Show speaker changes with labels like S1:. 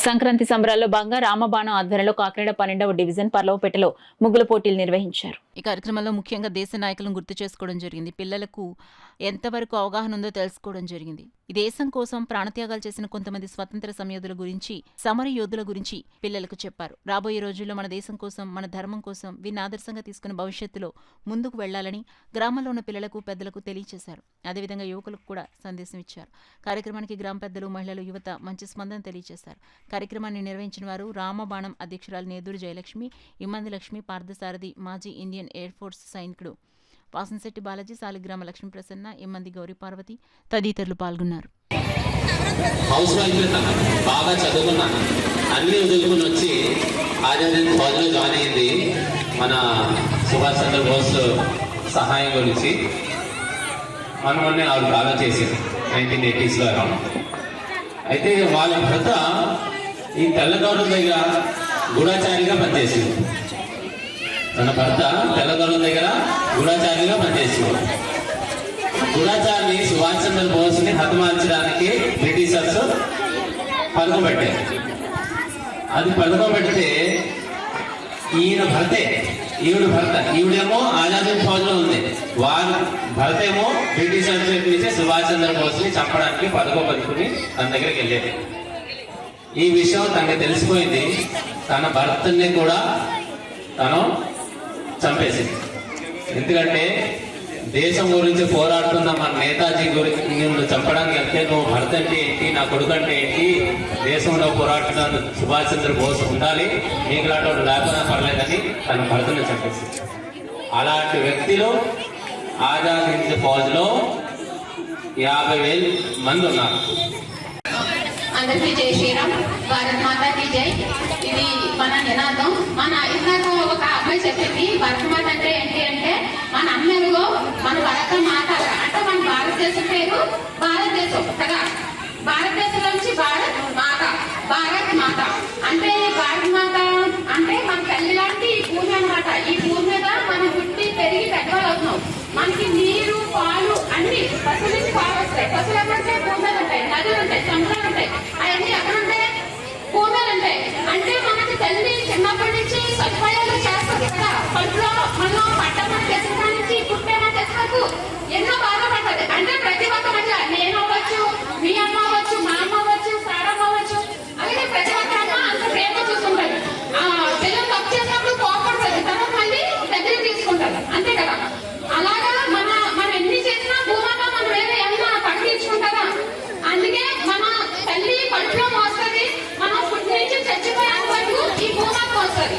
S1: సంక్రాంతి సంబరాల్లో భాగంగా రామబాణం ఆధ్వర్యంలో కాకినాడ 12వ డివిజన్ పర్లవపేటలో ముగ్గుల పోటీలు నిర్వహించారు. ఈ కార్యక్రమంలో ముఖ్యంగా దేశ నాయకులను గుర్తు చేసుకోవడం జరిగింది. పిల్లలకు ఎంతవరకు అవగాహన ఉందో తెలుసుకోవడం జరిగింది. ఈ దేశం కోసం ప్రాణత్యాగాలు చేసిన కొంతమంది స్వతంత్ర సమయోధుల గురించి, సమర యోధుల గురించి పిల్లలకు చెప్పారు. రాబోయే రోజుల్లో మన దేశం కోసం, మన ధర్మం కోసం వీరిని ఆదర్శంగా తీసుకుని భవిష్యత్తులో ముందుకు వెళ్లాలని గ్రామంలో ఉన్న పిల్లలకు, పెద్దలకు తెలియజేశారు. అదేవిధంగా యువకులకు కూడా సందేశం ఇచ్చారు. కార్యక్రమానికి గ్రామ పెద్దలు, మహిళలు, యువత మంచి స్పందన తెలియజేశారు. కార్యక్రమాన్ని నిర్వహించిన వారు రామబాణం అధ్యక్షురాలు నేదూరు జయలక్ష్మి, ఇమ్మంది లక్ష్మి, పార్థసారథి, మాజీ ఇండియన్ ఎయిర్ ఫోర్స్ సైనికుడు వాసంశెట్టి బాలాజీ, సాలిగ్రామ లక్ష్మీ ప్రసన్న, ఇమ్మంది గౌరీ పార్వతి తదితరులు పాల్గొన్నారు.
S2: హౌస్ వైఫ్ బాగా చదువుకున్నాను, అన్ని వదులుకుని వచ్చి ఆజాదీ ఫౌజ్లో జాయిన్ అయింది. మన సుభాష్ చంద్రబోస్ సహాయం గురించి మనమని ఆవిడ బాగా చేసింది 1980s అరౌండ్. అయితే వాళ్ళ భర్త ఈ తెల్లగౌడ దగ్గర గూఢాచారిగా పనిచేసింది. తన భర్త తెల్లగౌడ దగ్గర గూఢాచారిగా పనిచేసింది. గూఢాచారిని సుభాష్ చంద్రబోస్ ని హతమార్చడానికి బ్రిటిషర్స్ పథకం పెట్టారు. అది పథకం పెడితే ఈయన భర్తే, ఈవిడేమో ఆజాదీ ఫౌజ్లో ఉంది. వారి భర్త ఏమో బ్రిటిషర్స్ నుంచి సుభాష్ చంద్రబోస్ ని చంపడానికి పథకం పట్టుకుని తన దగ్గరికి వెళ్ళేది. ఈ విషయం తనకి తెలిసిపోయింది. తన భర్తని కూడా తను చంపేసింది. ఎందుకంటే దేశం గురించి పోరాడుతున్న మన నేతాజీ గురించి నిన్ను చంపడానికి వెళ్తే నువ్వు భర్త అంటే ఏంటి, నా కొడుకు అంటే ఏంటి, దేశంలో పోరాడుతున్న సుభాష్ చంద్రబోస్ ఉండాలి, నీకు లాంటి లేకపోయినా పర్లేదని తన భర్తను చంపేసింది. అలాంటి వ్యక్తిలో ఆజాదీ ఫౌజ్లో 50,000 మంది ఉన్నారు.
S3: అందరికీ జై శ్రీరామ్, భారత్ మాతాకి జై. ఇది మన నినాదం. మన ఇందాక ఒక అబ్బాయి చెప్పింది భారత మాత అంటే ఏంటి అంటే మన అమ్మలుగో మన భరత మాత అంటే మన భారతదేశం పేరు భారతదేశం కదా. భారతదేశం నుంచి భారత్